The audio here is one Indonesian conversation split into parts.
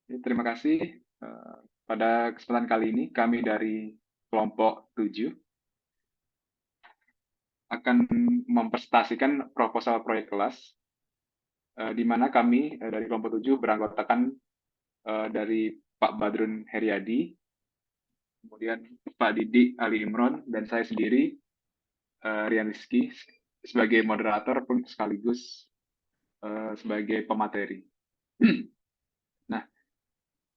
Terima kasih. Pada kesempatan kali ini, kami dari kelompok 7 akan mempresentasikan proposal proyek kelas, di mana kami dari kelompok 7 beranggotakan dari Pak Badrun Heriadi, kemudian Pak Didi Ali Imron, dan saya sendiri, Rian Rizky, sebagai moderator pun sekaligus sebagai pemateri. Nah,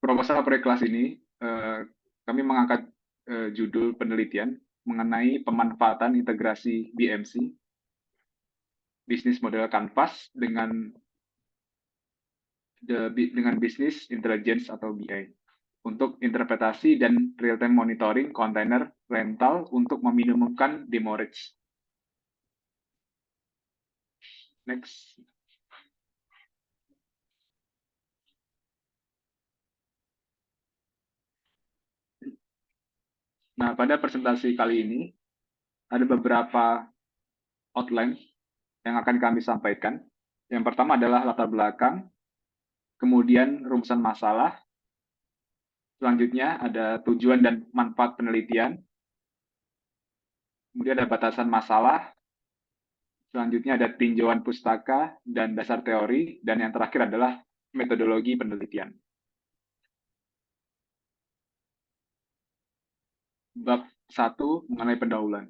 proposal proyek kelas ini, kami mengangkat judul penelitian mengenai pemanfaatan integrasi BMC, Business Model Canvas, dengan Business Intelligence atau BI, untuk interpretasi dan real-time monitoring kontainer rental untuk meminimumkan demurrage. Next. Nah, pada presentasi kali ini, ada beberapa outline yang akan kami sampaikan. Yang pertama adalah latar belakang, kemudian rumusan masalah, selanjutnya ada tujuan dan manfaat penelitian, kemudian ada batasan masalah, selanjutnya ada tinjauan pustaka dan dasar teori, dan yang terakhir adalah metodologi penelitian. Bab 1 mengenai pendahuluan.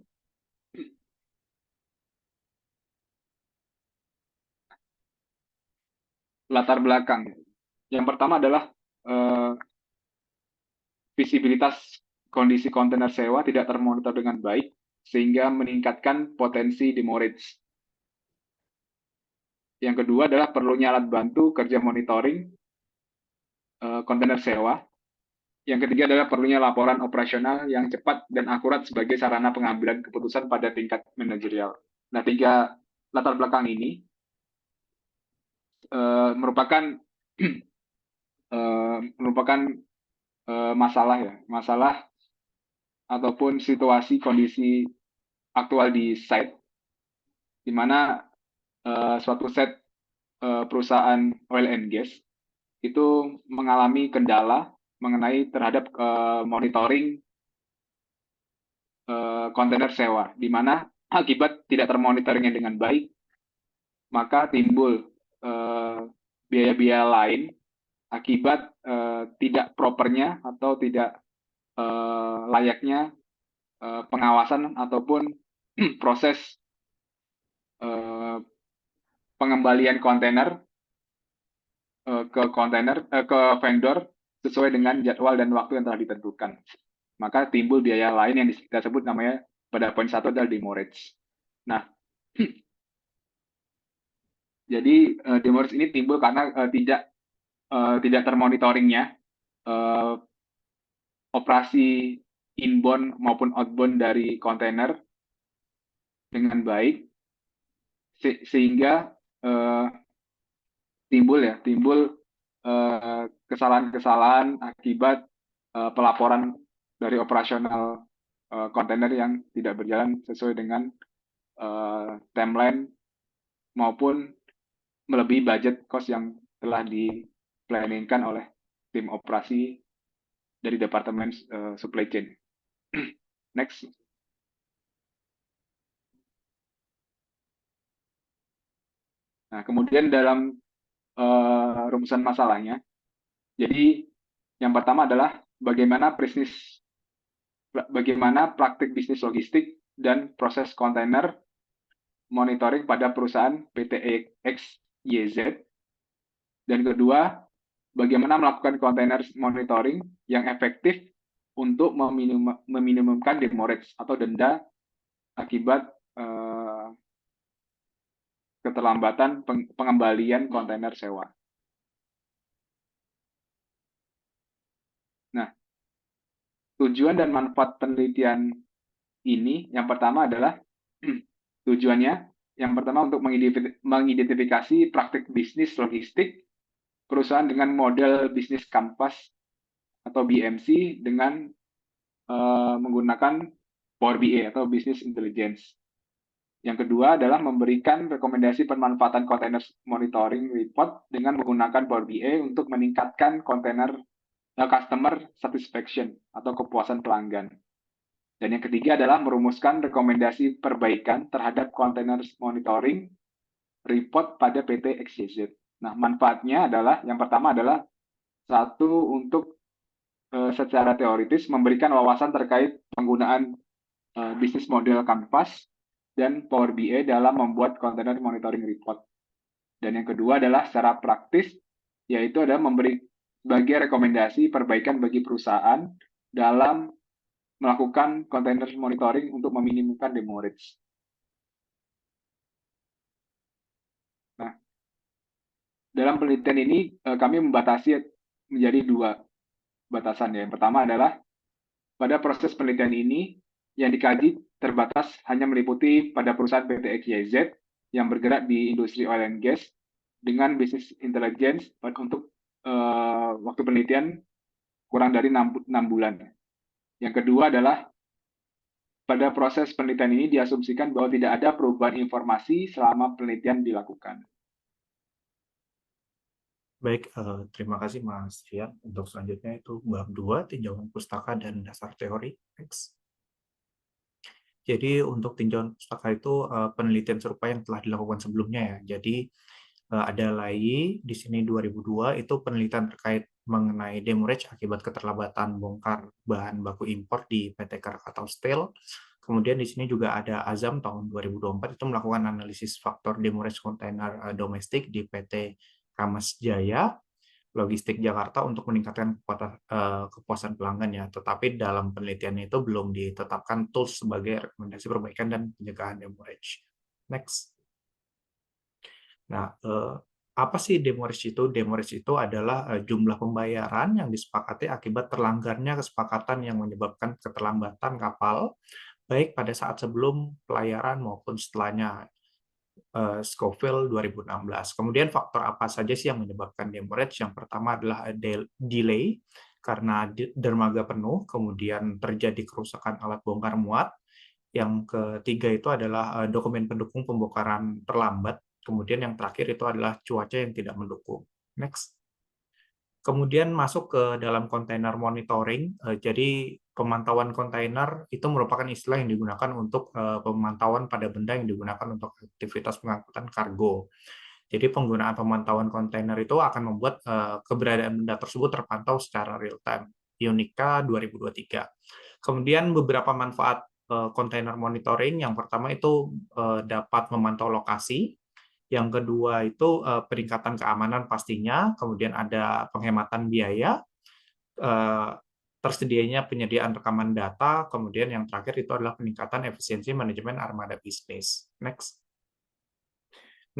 Latar belakang. Yang pertama adalah visibilitas kondisi kontainer sewa tidak termonitor dengan baik, sehingga meningkatkan potensi demurrage. Yang kedua adalah perlunya alat bantu kerja monitoring kontainer sewa. Yang ketiga adalah perlunya laporan operasional yang cepat dan akurat sebagai sarana pengambilan keputusan pada tingkat manajerial. Nah, 3 latar belakang ini merupakan masalah ataupun situasi kondisi aktual di site, di mana suatu site perusahaan oil and gas itu mengalami kendala mengenai terhadap monitoring kontainer sewa, di mana akibat tidak termonitoringnya dengan baik, maka timbul biaya-biaya lain akibat tidak propernya atau tidak layaknya pengawasan ataupun proses pengembalian kontainer ke vendor sesuai dengan jadwal dan waktu yang telah ditentukan. Maka timbul biaya lain yang kita sebut namanya pada poin 1 adalah demurrage. Nah, jadi demurrage ini timbul karena tidak termonitoringnya operasi inbound maupun outbound dari kontainer dengan baik, sehingga timbul kesalahan-kesalahan akibat pelaporan dari operasional kontainer yang tidak berjalan sesuai dengan timeline maupun melebihi budget cost yang telah diplanningkan oleh tim operasi dari Departemen Supply Chain. Next. Nah, kemudian dalam rumusan masalahnya, jadi yang pertama adalah bagaimana praktik bisnis logistik dan proses kontainer monitoring pada perusahaan PT XYZ. Dan kedua, bagaimana melakukan kontainer monitoring yang efektif untuk meminimumkan demurrage atau denda akibat keterlambatan pengembalian kontainer sewa. Nah, tujuan dan manfaat penelitian ini yang pertama adalah tujuannya yang pertama untuk mengidentifikasi praktik bisnis logistik perusahaan dengan model bisnis canvas atau BMC dengan menggunakan Power BI atau Business Intelligence. Yang kedua adalah memberikan rekomendasi pemanfaatan container monitoring report dengan menggunakan Power BI untuk meningkatkan customer satisfaction atau kepuasan pelanggan. Dan yang ketiga adalah merumuskan rekomendasi perbaikan terhadap container monitoring report pada PT XYZ. Nah, manfaatnya adalah yang pertama adalah satu untuk secara teoritis memberikan wawasan terkait penggunaan bisnis model Canvas dan Power BI dalam membuat container monitoring report. Dan yang kedua adalah secara praktis, yaitu adalah memberi sebagai rekomendasi perbaikan bagi perusahaan dalam melakukan container monitoring untuk meminimumkan demurrage. Nah, dalam penelitian ini kami membatasi menjadi dua batasan. Yang pertama adalah pada proses penelitian ini yang dikaji terbatas hanya meliputi pada perusahaan PT XYZ yang bergerak di industri oil and gas dengan bisnis intelligence untuk waktu penelitian kurang dari 6 bulan. Yang kedua adalah pada proses penelitian ini diasumsikan bahwa tidak ada perubahan informasi selama penelitian dilakukan. Baik, terima kasih Mas Rian. Untuk selanjutnya itu bab 2, tinjauan pustaka dan dasar teori. Next. Jadi untuk tinjauan pustaka itu penelitian serupa yang telah dilakukan sebelumnya ya. Jadi ada lagi di sini 2002 itu penelitian terkait mengenai demurrage akibat keterlambatan bongkar bahan baku impor di PT Krakatau Steel. Kemudian di sini juga ada Azam tahun 2024 itu melakukan analisis faktor demurrage kontainer domestik di PT Kamas Jaya Logistik Jakarta untuk meningkatkan kepuasan pelanggan ya. Tetapi dalam penelitiannya itu belum ditetapkan tools sebagai rekomendasi perbaikan dan pencegahan demurrage. Next. Nah, apa sih demurrage itu? Demurrage itu adalah jumlah pembayaran yang disepakati akibat terlanggarnya kesepakatan yang menyebabkan keterlambatan kapal, baik pada saat sebelum pelayaran maupun setelahnya. Scoville 2016. Kemudian faktor apa saja sih yang menyebabkan demurrage? Yang pertama adalah delay karena dermaga penuh, kemudian terjadi kerusakan alat bongkar muat. Yang ketiga itu adalah dokumen pendukung pembongkaran terlambat. Kemudian yang terakhir itu adalah cuaca yang tidak mendukung. Next. Kemudian masuk ke dalam kontainer monitoring. Jadi pemantauan kontainer itu merupakan istilah yang digunakan untuk pemantauan pada benda yang digunakan untuk aktivitas pengangkutan kargo. Jadi penggunaan pemantauan kontainer itu akan membuat keberadaan benda tersebut terpantau secara real time. Unica 2023. Kemudian beberapa manfaat kontainer monitoring. Yang pertama itu dapat memantau lokasi. Yang kedua itu peningkatan keamanan pastinya, kemudian ada penghematan biaya, tersedianya penyediaan rekaman data, kemudian yang terakhir itu adalah peningkatan efisiensi manajemen armada bisnis. Next.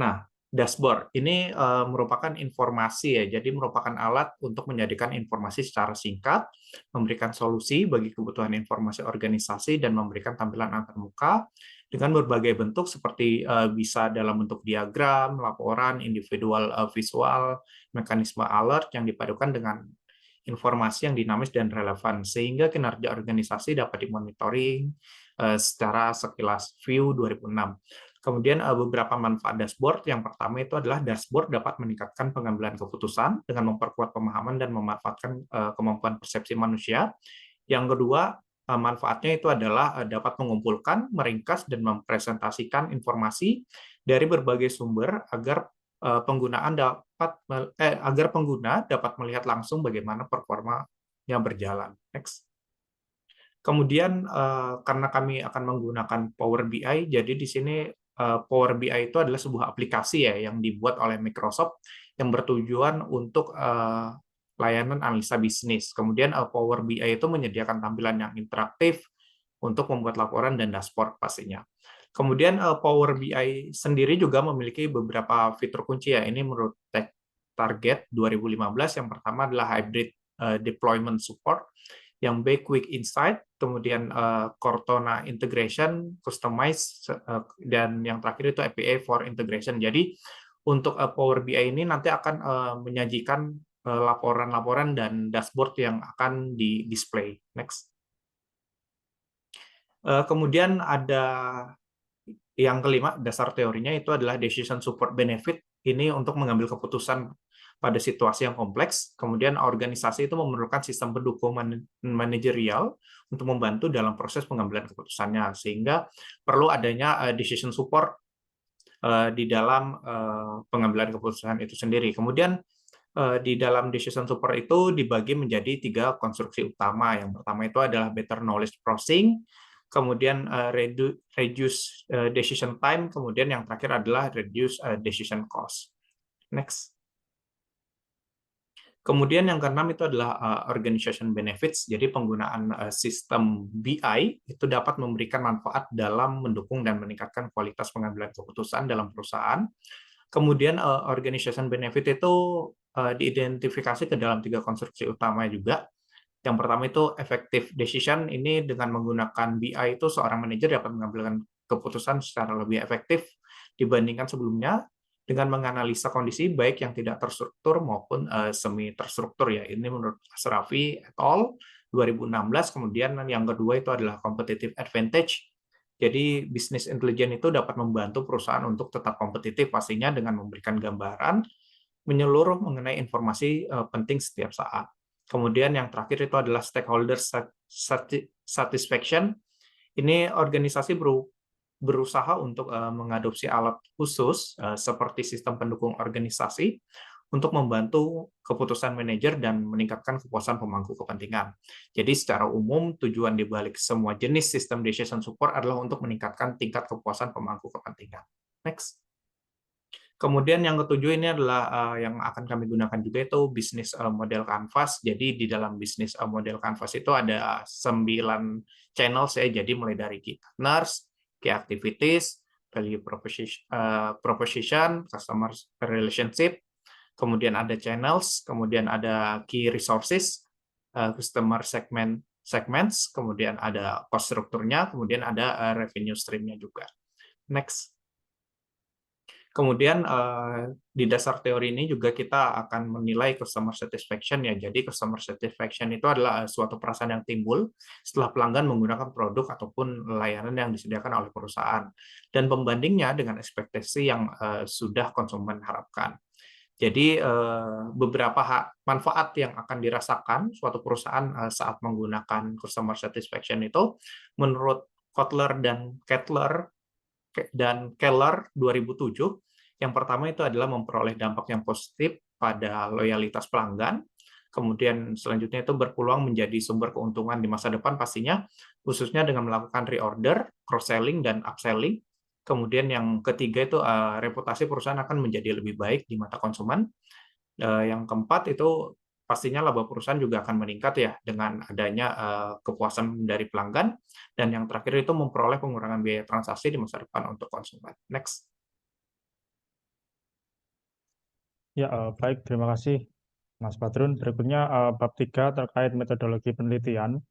Nah, dashboard ini merupakan informasi ya, jadi merupakan alat untuk menjadikan informasi secara singkat, memberikan solusi bagi kebutuhan informasi organisasi, dan memberikan tampilan antarmuka dengan berbagai bentuk seperti bisa dalam bentuk diagram, laporan, individual visual, mekanisme alert yang dipadukan dengan informasi yang dinamis dan relevan, sehingga kinerja organisasi dapat dimonitoring secara sekilas view 2006. Kemudian beberapa manfaat dashboard. Yang pertama itu adalah dashboard dapat meningkatkan pengambilan keputusan dengan memperkuat pemahaman dan memanfaatkan kemampuan persepsi manusia. Yang kedua, manfaatnya itu adalah dapat mengumpulkan, meringkas, dan mempresentasikan informasi dari berbagai sumber agar pengguna dapat melihat langsung bagaimana performa yang berjalan. Next. Kemudian karena kami akan menggunakan Power BI, jadi di sini Power BI itu adalah sebuah aplikasi ya yang dibuat oleh Microsoft yang bertujuan untuk layanan analisa bisnis. Kemudian Power BI itu menyediakan tampilan yang interaktif untuk membuat laporan dan dashboard pastinya. Kemudian Power BI sendiri juga memiliki beberapa fitur kunci ya. Ini menurut Target 2015. Yang pertama adalah hybrid deployment support, yang B Quick Insight, kemudian Cortana Integration, Customize, dan yang terakhir itu API for Integration. Jadi untuk Power BI ini nanti akan menyajikan laporan-laporan dan dashboard yang akan di-display. Next. Kemudian ada Yang kelima, dasar teorinya itu adalah decision support benefit. Ini untuk mengambil keputusan pada situasi yang kompleks. Kemudian organisasi itu memerlukan sistem pendukung manajerial untuk membantu dalam proses pengambilan keputusannya. Sehingga perlu adanya decision support di dalam pengambilan keputusan itu sendiri. Kemudian di dalam decision support itu dibagi menjadi 3 konstruksi utama. Yang pertama itu adalah better knowledge processing, kemudian reduce decision time, kemudian yang terakhir adalah reduce decision cost. Next. Kemudian yang keenam itu adalah organization benefits. Jadi penggunaan sistem BI itu dapat memberikan manfaat dalam mendukung dan meningkatkan kualitas pengambilan keputusan dalam perusahaan. Kemudian organization benefit itu diidentifikasi ke dalam 3 konstruksi utama juga. Yang pertama itu effective decision. Ini dengan menggunakan BI itu seorang manajer dapat mengambil keputusan secara lebih efektif dibandingkan sebelumnya dengan menganalisa kondisi baik yang tidak terstruktur maupun semi terstruktur ya. Ini menurut Asrafi et al. 2016. Kemudian yang kedua itu adalah competitive advantage. Jadi bisnis intelijen itu dapat membantu perusahaan untuk tetap kompetitif pastinya dengan memberikan gambaran menyeluruh mengenai informasi penting setiap saat. Kemudian yang terakhir itu adalah stakeholder satisfaction. Ini organisasi berusaha untuk mengadopsi alat khusus seperti sistem pendukung organisasi untuk membantu keputusan manajer dan meningkatkan kepuasan pemangku kepentingan. Jadi secara umum tujuan dibalik semua jenis sistem decision support adalah untuk meningkatkan tingkat kepuasan pemangku kepentingan. Next. Kemudian yang ketujuh ini adalah yang akan kami gunakan juga itu bisnis model canvas. Jadi di dalam bisnis model canvas itu ada 9 channels ya. Jadi mulai dari key partners, key activities, value proposition, customer relationship, kemudian ada channels, kemudian ada key resources, customer segments, kemudian ada cost strukturnya, kemudian ada revenue stream-nya juga. Next. Kemudian di dasar teori ini juga kita akan menilai customer satisfaction ya. Jadi customer satisfaction itu adalah suatu perasaan yang timbul setelah pelanggan menggunakan produk ataupun layanan yang disediakan oleh perusahaan dan pembandingnya dengan ekspektasi yang sudah konsumen harapkan. Jadi beberapa manfaat yang akan dirasakan suatu perusahaan saat menggunakan customer satisfaction itu menurut Kotler dan Keller 2007, yang pertama itu adalah memperoleh dampak yang positif pada loyalitas pelanggan, kemudian selanjutnya itu berpeluang menjadi sumber keuntungan di masa depan pastinya, khususnya dengan melakukan reorder, cross-selling, dan upselling. Kemudian yang ketiga itu reputasi perusahaan akan menjadi lebih baik di mata konsumen. Yang keempat itu pastinya laba perusahaan juga akan meningkat ya dengan adanya kepuasan dari pelanggan, dan yang terakhir itu memperoleh pengurangan biaya transaksi di masa depan untuk konsumen. Next. Ya, baik, terima kasih Mas Badrun. Berikutnya bab 3 terkait metodologi penelitian.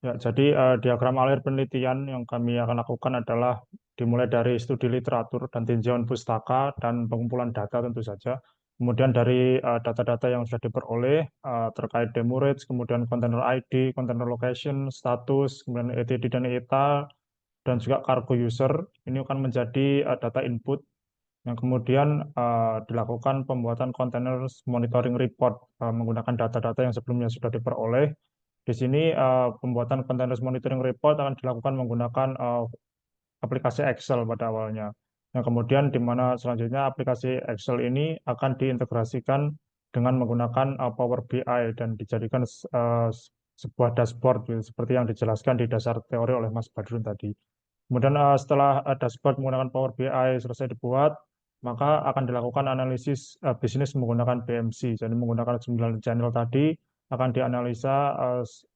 Ya, jadi diagram alir penelitian yang kami akan lakukan adalah dimulai dari studi literatur dan tinjauan pustaka dan pengumpulan data tentu saja. Kemudian dari data-data yang sudah diperoleh terkait demo rates, kemudian container ID, container location, status, kemudian ETD dan ETA, dan juga cargo user. Ini akan menjadi data input yang kemudian dilakukan pembuatan container monitoring report menggunakan data-data yang sebelumnya sudah diperoleh. Di sini pembuatan continuous monitoring report akan dilakukan menggunakan aplikasi Excel pada awalnya. Nah, kemudian di mana selanjutnya aplikasi Excel ini akan diintegrasikan dengan menggunakan Power BI dan dijadikan sebuah dashboard seperti yang dijelaskan di dasar teori oleh Mas Badrun tadi. Kemudian setelah dashboard menggunakan Power BI selesai dibuat, maka akan dilakukan analisis bisnis menggunakan BMC. Jadi menggunakan 9 channel tadi akan dianalisa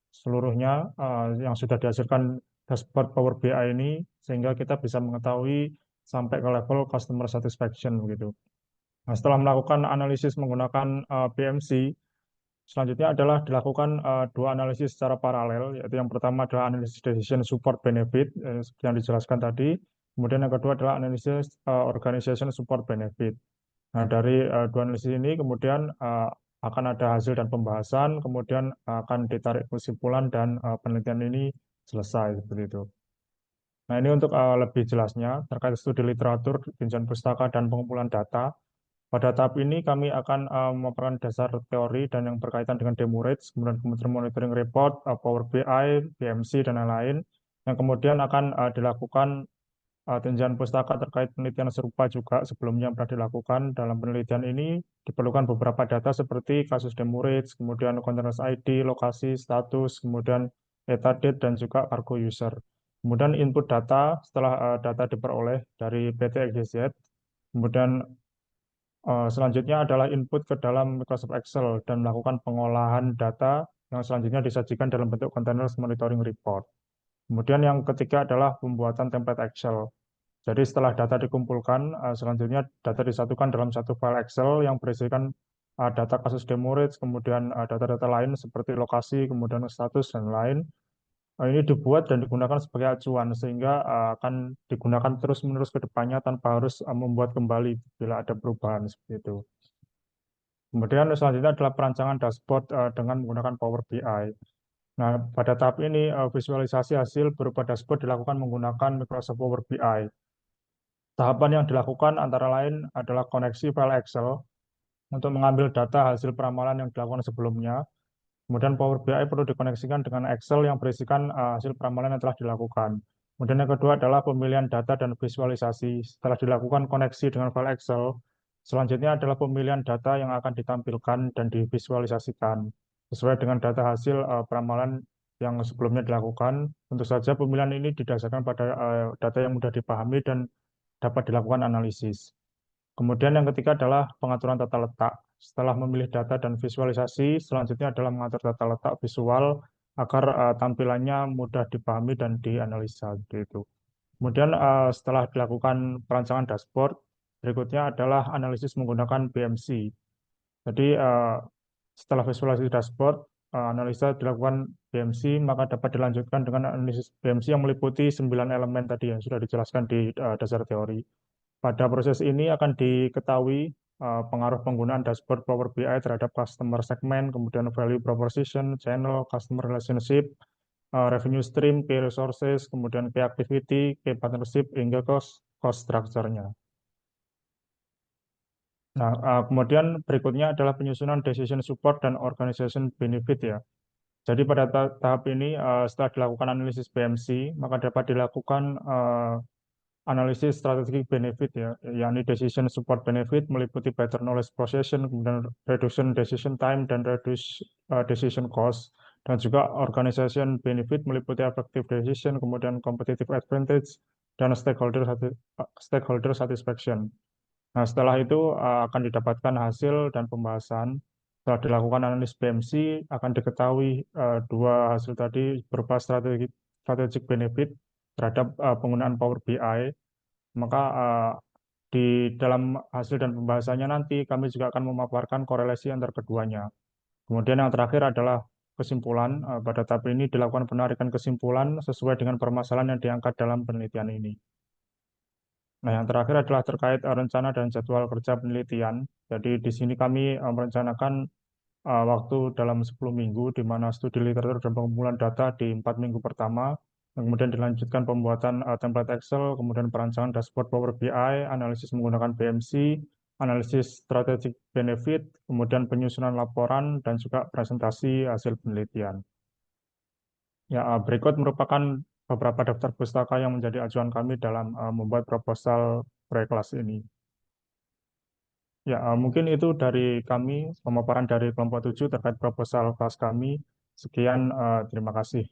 seluruhnya yang sudah dihasilkan dashboard Power BI ini sehingga kita bisa mengetahui sampai ke level customer satisfaction begitu. Nah, setelah melakukan analisis menggunakan BMC, selanjutnya adalah dilakukan 2 analisis secara paralel, yaitu yang pertama adalah analisis decision support benefit seperti yang dijelaskan tadi, kemudian yang kedua adalah analisis organization support benefit. Nah, dari 2 analisis ini kemudian akan ada hasil dan pembahasan, kemudian akan ditarik kesimpulan dan penelitian ini selesai seperti itu. Nah, ini untuk lebih jelasnya terkait studi literatur, tinjauan pustaka, dan pengumpulan data. Pada tahap ini kami akan memaparkan dasar teori dan yang berkaitan dengan demo rates, kemudian komputer monitoring report, Power BI, BMC, dan lain-lain. Yang kemudian akan dilakukan tinjauan pustaka terkait penelitian serupa juga sebelumnya pernah dilakukan. Dalam penelitian ini diperlukan beberapa data seperti kasus demo rates, kemudian containers ID, lokasi, status, kemudian metadate, dan juga cargo user. Kemudian input data setelah data diperoleh dari PT XYZ, kemudian selanjutnya adalah input ke dalam Microsoft Excel dan melakukan pengolahan data yang selanjutnya disajikan dalam bentuk containers monitoring report. Kemudian yang ketiga adalah pembuatan template Excel. Jadi setelah data dikumpulkan, selanjutnya data disatukan dalam satu file Excel yang berisikan data kasus demo rates, kemudian data-data lain seperti lokasi, kemudian status, dan lain. Ini dibuat dan digunakan sebagai acuan sehingga akan digunakan terus-menerus ke depannya tanpa harus membuat kembali bila ada perubahan seperti itu. Kemudian selanjutnya adalah perancangan dashboard dengan menggunakan Power BI. Nah, pada tahap ini visualisasi hasil berupa dashboard dilakukan menggunakan Microsoft Power BI. Tahapan yang dilakukan antara lain adalah koneksi file Excel untuk mengambil data hasil peramalan yang dilakukan sebelumnya. Kemudian Power BI perlu dikoneksikan dengan Excel yang berisikan hasil peramalan yang telah dilakukan. Kemudian yang kedua adalah pemilihan data dan visualisasi. Setelah dilakukan koneksi dengan file Excel, selanjutnya adalah pemilihan data yang akan ditampilkan dan divisualisasikan sesuai dengan data hasil peramalan yang sebelumnya dilakukan. Tentu saja pemilihan ini didasarkan pada data yang mudah dipahami dan dapat dilakukan analisis. Kemudian yang ketiga adalah pengaturan tata letak. Setelah memilih data dan visualisasi, selanjutnya adalah mengatur tata letak visual agar tampilannya mudah dipahami dan dianalisa. Gitu. Kemudian setelah dilakukan perancangan dashboard, berikutnya adalah analisis menggunakan BMC. Jadi setelah visualisasi dashboard, analisa dilakukan BMC, maka dapat dilanjutkan dengan analisis BMC yang meliputi 9 elemen tadi yang sudah dijelaskan di dasar teori. Pada proses ini akan diketahui pengaruh penggunaan dashboard Power BI terhadap customer segment, kemudian value proposition, channel, customer relationship, revenue stream, key resources, kemudian key activity, key partnership, hingga cost structure-nya. Nah, kemudian berikutnya adalah penyusunan decision support dan organization benefit ya. Jadi pada tahap ini setelah dilakukan analisis BMC, maka dapat dilakukan analisis strategic benefit ya, yakni decision support benefit meliputi better knowledge possession, kemudian reduction decision time dan reduce decision cost, dan juga organization benefit meliputi effective decision, kemudian competitive advantage, dan stakeholder satisfaction. Nah, setelah itu akan didapatkan hasil dan pembahasan. Setelah dilakukan analisis BMC, akan diketahui dua hasil tadi berupa strategic benefit terhadap penggunaan Power BI. Maka di dalam hasil dan pembahasannya nanti kami juga akan memaparkan korelasi antar keduanya. Kemudian yang terakhir adalah kesimpulan. Pada tahap ini dilakukan penarikan kesimpulan sesuai dengan permasalahan yang diangkat dalam penelitian ini. Nah, yang terakhir adalah terkait rencana dan jadwal kerja penelitian. Jadi di sini kami merencanakan waktu dalam 10 minggu, di mana studi literatur dan pengumpulan data di 4 minggu pertama, kemudian dilanjutkan pembuatan template Excel, kemudian perancangan dashboard Power BI, analisis menggunakan BMC, analisis strategic benefit, kemudian penyusunan laporan, dan juga presentasi hasil penelitian. Ya, berikut merupakan beberapa daftar pustaka yang menjadi acuan kami dalam membuat proposal proyek kelas ini. Ya, mungkin itu dari kami, pemaparan dari kelompok 7 terkait proposal kelas kami. Sekian, terima kasih.